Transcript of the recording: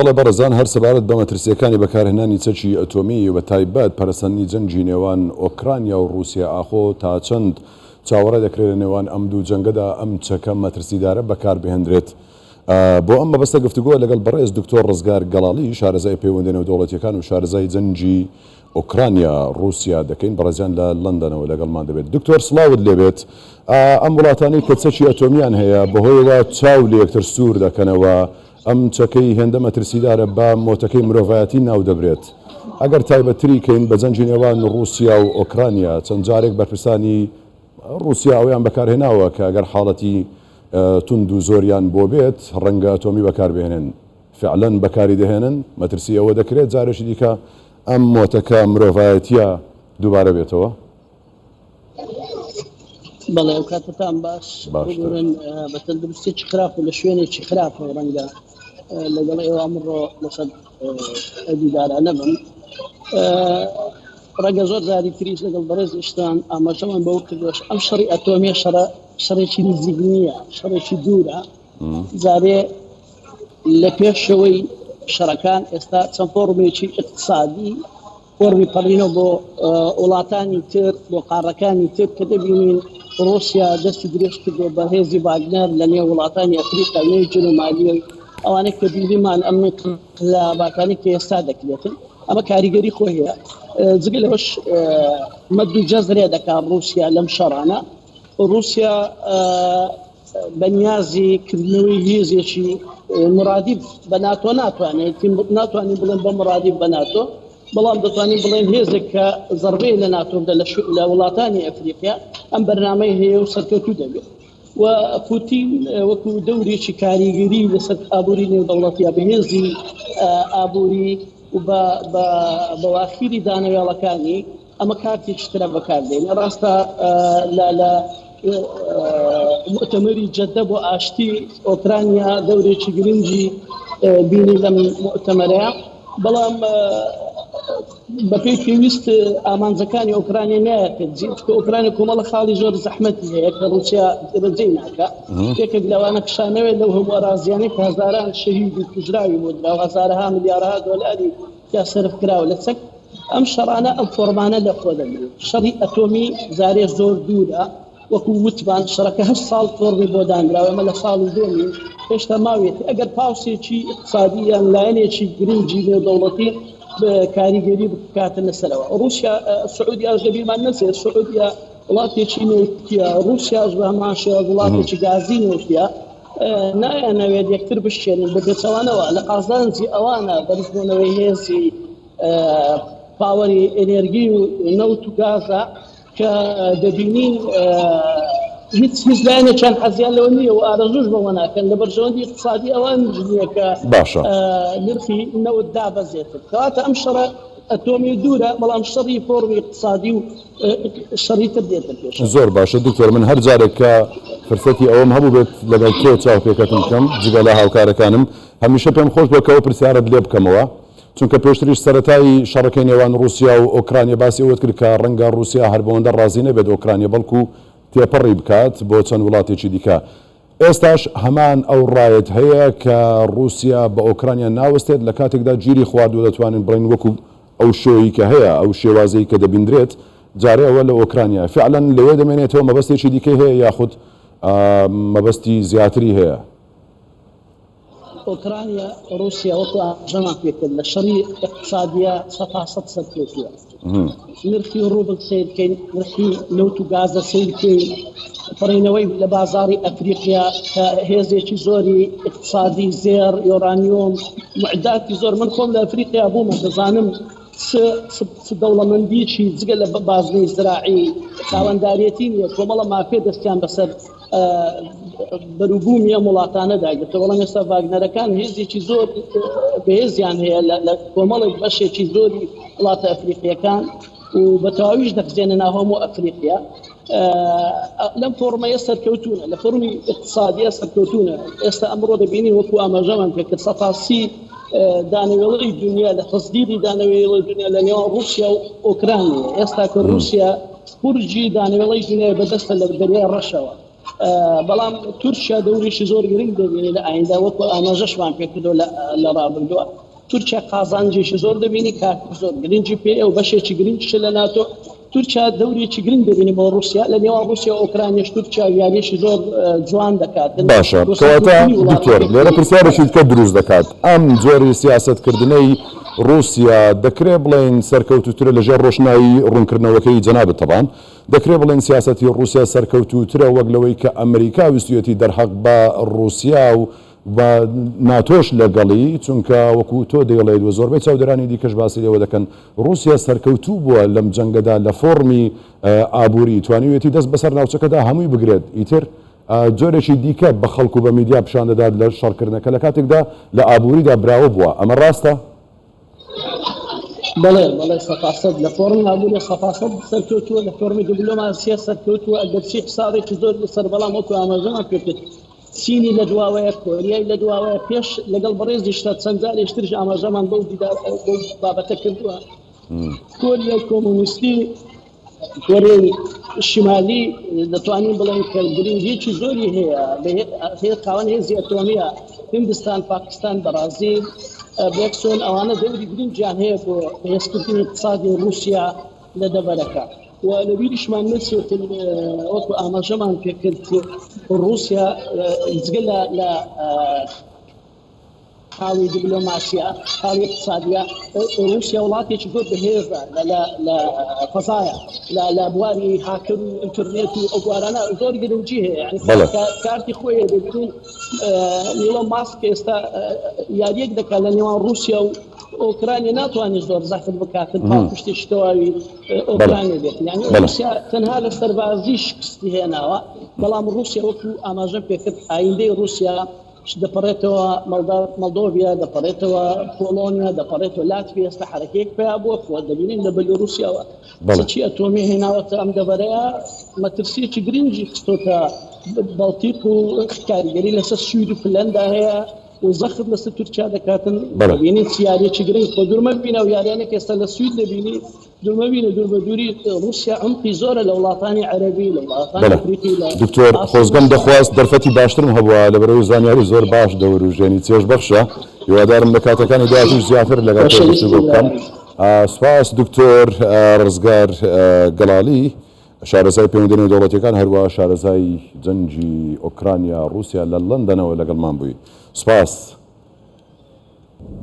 بەڵێ بەڕێزان هەر سەبارەت بە مەترسیەکانی بەکارهێنانی چەکی ئەتۆمی و بە تایبەت پەرەسەندنی جەنگی نێوان ئۆکرانیا و رووسیا ئاخۆ تا چەند چاوەڕێ دەکرێت لە نێوان ئەم دوو جەنگەدا ئەم چەکە مەترسیدارە بەکاربهێنرێت. بۆ ئەم مەبەستە گفتوگۆ لەگەڵ بەڕێز دکتۆر ڕزگار گەڵاڵی شارەزای پەیوەندی نێودەوڵەتیەکان و شارەزای جەنگی ئۆکرانیا رووسیا دەکەین. بەڕێزیان لە لەندەنەوە لەگەڵمان دەبێت. دکتۆر سڵاوت لێبێت. ئەم وڵاتانەی کە چەکی ئەتۆمیان هەیە بەهۆیەوە چاو لە یەکتر سوور دەکەنەوە، ئەم چەکەی هێندە مەترسیدارە بە مۆتەکەی مرۆڤایەتی ناو دەبرێت. ئەگەر تایبەتری کەین بە جەنگی نێوان رووسیا و ئۆکرانیا چەند جارێک بەرپرسانی رووسیا ئەویان بەکارهێناوە کە ئەگەر حاڵەتی تند و زۆریان بۆ بێت ڕەنگە ئەتۆمی بەکاربهێنن، فعلەن بەکاری دەهێنن، مەترسی ئەوە دەکرێت جارێکی دیکە ئەم مۆتەکە مرۆڤایەتیە دووبارە بێتەوە. بەڵێ ئەو کاتتان باش بگورن بە تەندروستێکی خراپ و لە شوێنێکی خراپە ڕەنگە لەگەڵ ئێوە ئەمڕۆ لەسەر ئەدیدارانە بن. ڕەنگە زۆر جاری تریش لەگەڵ بەڕێز شتان ئاماژەمان بەو کردوش ئەم شەڕی ئەتۆمیە شەڕێکی نزیک نییە، شەڕێکی دوورە. جارێ لە پێشەوەی شەڕەکان ئێستا چەند فۆرمێکی اقتصادی فۆرمی پەڕینەوە بۆ وڵاتانی تر بۆ قارەکانی تر کە دەبینین رووسیا دەستی درێژ کردو بە هێزی واگنەر لە نێو وڵاتانی ئەفریقا نێو جنوبمالی ئەوانەی کە بیریمان ئەم انقلاباتانی کە ئێستا دەکرێتن ئەمە کاریگەری خۆی هەیە. جگە لەوەش مەد و جەزرێ دەکات رووسیا لەم شەڕانە. رووسیا بەنیازی کردنەوەی هێزێکی مرادی بە ناتۆ ناتوانین بڵێن بە مرادی بە ناتۆ، بەڵام دەتوانین بڵێن هێزێک کە زەربەی لە ناتۆ بدە لە وڵاتانی ئەفریقیا ئەم بەرنامەی هەیە و سەرکەوتوو دەبێت. و پوتین وەکو دەورێکی کاریگەری لەسەر ئابووری نێودەوڵەتیە بە هێزی ئابووری و بە بەواخیری دانەوێڵەکانی ئەمە کارتێکی ترە بەکاردێنێ. ڕاستە لە مؤتەمەری جەددە بۆ ئاشتی ئۆکرانیا دەورێکی گرنگی بینی لەم مؤتەمەرەیە، بەڵام بەپێی پێویست ئامانجەکانی ئۆکرانیا نایەکرد جیتکە ئۆکرانیا کۆمەڵە خاڵی زۆر زەحمەتی هەیە کە رووسیا ڕجەی ناکە. یەکێک لەوانە کشانەوێت لەو هەموو ئەرازیانەی کە هەزاران شەهید و کوژراوی بۆ درا و هەزارها ملیارها دۆلاری یا سەرف کراوە لە چەک ئەم شەڕانە ئەم فۆرمانە لە خۆ دەبێت. شەڕی ئەتۆمی زارێ زۆر دوورە، وەکو وتبان شەڕەکە 8 ساڵ فۆرمی بۆ دانراوە، ئەمە لە ساڵی دووەمین هێشتا ماوێتی. ئەگەر پاوسێکی اقتصادی یان لایەنێکی گرنگی نێودەوڵەتی کاریگەری بکاتە لەسەرەوە. رووسیا سعودی ئەژەبیمان نەچێت، سعودیا وڵاتێکی نێوتیە، رووسیاش بە هەمان شێوە وڵاتێکی گازی نێوتیە، نایانەوێت یەکتر بشێنن بە پێچەوانەوە لە قازانجی ئەوانە بەرزبوونەوەی هێزی پاوەری ئێنێرگی و نەوت و گازە کە دەبینین هیچ لایەنە چەند حەزیان لەوە نییە و ئارەزوش بەوە ناکەن لە بەرژەوەندی اقتصادی ئەوان نییە کە نرخی نەوت دابەزێتن. کەواتە ئەم شەڕە ئەتۆمی دوورە، بەڵام شەڕی فۆرمی اقتصادی و شەڕی تر دێتە پێش. زۆر باشە دکتۆر، من هەر جارێک کە فرسەتی ئەوەم هەبوو بێت لەگەڵ تۆ چاوپێکەتم بکەم جگە لە هاوکارەکانم، هەمیشە پێم خۆش بۆکەوە پرسیارت لێ بکەمەوە، چونکە پێشتریش سەرەتایی شەڕەکەی نێوان رووسیا و ئۆکرانیا باسی ئەوت کرد کە ڕەنگە رووسیا هەر بەوەندە ڕازی نەبێت ئۆکرانیا بەڵکو تێپەڕی بکات بۆ چەند وڵاتێکی دیکە. ئێستاش هەمان ئەو ڕایەت هەیە کە رووسیا بە ئۆکرانیا ناوەستێت لە کاتێکدا گیری خواردووە دەتوانین بڵین وەکو ئەو شۆی کە هەیە ئەو شێوازەی کە دەبیندرێت جارێ ئەوە لە ئۆکرانیا فعلەن لەوێ دەمێنێتەوە مەبەستێکی دیکەی هەیە یاخود مەبەستی زیاتری هەیە؟ ئۆکرانیا رووسیا وەکو ئاژەمان پێکرد لە شەڕی اقتصادیە 100% سەرکەوتووە. نرخی ڕوبڵ سیر بکەین، نرخی نەوت و گازە سیر بکەین، پڕینەوەی لە بازاری ئەفریقیا کە هێزێکی زۆری اقتصادی زێر یۆرانیۆم معداتی زۆر. من خۆم لە ئەفریقیا بوومە، دەزانم دەوڵەمەندیی جگە لە بازنەی زراعی خاوەنداریەتی نیە، کۆمەڵە مافێ دەستیان بەسەر بەروبوومیە وڵاتانە داگرێتەوە. بەڵام ئێستا واگنەرەکان هێزێکی زۆر بەهێزیان هەیە لە کۆمەڵێک بەشێکی زۆری وڵاتە ئەفریقیەکان و بە تەواویش دەخزێنە ناو هەموو ئەفریقیا. لەم فۆرمەیە سەرکەوتوونە، لە فۆرمی اقتصادیە سەرکەوتوونە. ئێستا ئەمڕۆ دەبینی وەکو ئاماژەمان پێکرد 130 دانەوێڵی دنیا لە تەسدیری دانەوێڵی دنیا لە نێوان رووسیا و ئۆکرانیا. ئێستا کە رووسیا خورجی دانەوێڵی دنیا بەدەستە لە دەریای ڕەشەوە بەڵام تورکیا دەورێکی زۆر گرنگ دەبینی لە ئایندا وەکو ئاماژەشمان پێ کردو لە ڕابردووە تورکیا قازانجێکی زۆر دەبینی کارتی زۆر گرنگی پێ و بەشێکی گرنگش لە ناتۆ تورکیا دەورێکی گرنگ دەبینی بۆ رووسیا لە نێوان رووسیا و ئۆکرانیاش تورکیا یاریشی زۆر جوان دەکات باشە کەواتە دکتۆر لێرە پرسیارێکی کە دروست دەکات ئەم جۆری سیاسەتکردنەی رووسیا دەکرێت بڵێن سەرکەوتوترە لەژێر ڕۆشنایی ڕوونکردنەوەکەی جەنابەت تەبان دەکرێت بڵێن سیاسەتی رووسیا سەرکەوتوترە وەک لەوەی کە ئەمریکا ویستویەتی دەرحەق بە رووسیا و بە ناتۆش لەگەڵی چونکە وەکو تۆ دەیڵێت و زۆربەی چاودێرانی دیکەش باسی لەوە دەکەن رووسیا سەرکەوتوو بووە لەم جەنگەدا لە فۆرمی ئابووری توانیوێتی دەست بەسەر ناوچەکەدا هەمووی بگرێت ئیتر جۆرێکی دیکە بە خەڵکو بە میدیا پیشان دەدات لە شەڕکردنەکە لە کاتێکدا لە ئابووریدا براوە بووە ئەمە ڕاستە؟ بەڵێ بەڵێ سەفاسەد لە فۆرم ئابووری سەفاسەد سەرکەوتووە لە فۆرمی دیپلۆماسیە سەرکەوتووە ئەگەرچی حسابێکی زۆر لەسەر بەڵام وەکو ئاماژەمان پێ کرد چینی لە دواوەیە کۆریای لە دواوەیە پێش لەگەڵ بەڕێزیشتا چەند جارێشترش ئاماژەمان بەو بابەتە کردووە کۆریای کۆمونیستی کۆریای شیمالی دەتوانین بڵێن کە گرنگیەکی زۆری هەیە خاوەن هێزی ئەتۆمیە هندستان پاکستان بەرازیل بێکسۆن ئەوانە دەوری گرنگیان هەیە بۆ هێزکردنی اقتصادی رووسیا لە دەبەرەکە و لە بیریشمان نچێتن وەکو ئاماژەمان پێکرد رووسیا جگە لە حاڵی دیپلۆماسیە حاڵی اقتصادیە رووسیا وڵاتێکی زۆر بەهێزە لە فەزایە لە بواری هاکر و ئینتەرنێت و ئەو بوارانە زۆر گرنگی هەیە یعنی کارتی خۆیە دەبینین نیڵە ماسک ئێستا یاریەک دەکات لە نێوان رووسیا و ئۆکرانیا ناتوانێت زۆر زەخت بکاتن پاڵپشتێکی تەواوی ئۆکرانیا بێت یعنی رووسیا تەنها لە سەربازی شکستی هێناوە بەڵام رووسیا وەکو ئاماژەم پێکرد ئایندەی رووسیا دەپەڕێتەوە مەڵدۆڤیا دەپەڕێتەوە پۆلۆنیا دەپەڕێتەوە لاتڤیا ئێستا حرەکەیەک پێیا بووە خۆ دەبینین لە بەلۆروسیاوە چی ئەتۆمی هێناوەتە ئەم دەبەرەیە مەترسیەکی گرنگی خستۆتە بەڵتیق و کاریگەری لەسەر سوید و فنلەندا هەیە و زەخت لەسەر تورکیا دەکاتن بینین سیارێکی گرنگ خۆ دوورمە ببینە و یاریانێک ئێستا لە سوید دەبینی دوورمە بینە دوور بە دووری رووسیا عمقی زۆرە لە وڵاتانی عەرەبی لە وڵاتانی ئەفریقی دکتۆر خۆزگەم دەخواست دەرفەتی باشترم هەبووە لەبەرەوەی زانیاری زۆر باش دەوروژێنی چێژ بەخشە هیوادارم لە کاتەکانی داهاتوو زیاتر لەگەڵ گفتوگۆ بکەم سوپاس دکتۆر ڕزگار گەلاڵی شارەزای پەیوەندیدنەوەی دەوڵەتیەکان هەروە شارەزای جەنگی ئۆکرانیا رووسیا لە لەندەنەوە لەگەڵمان بووی سوپاس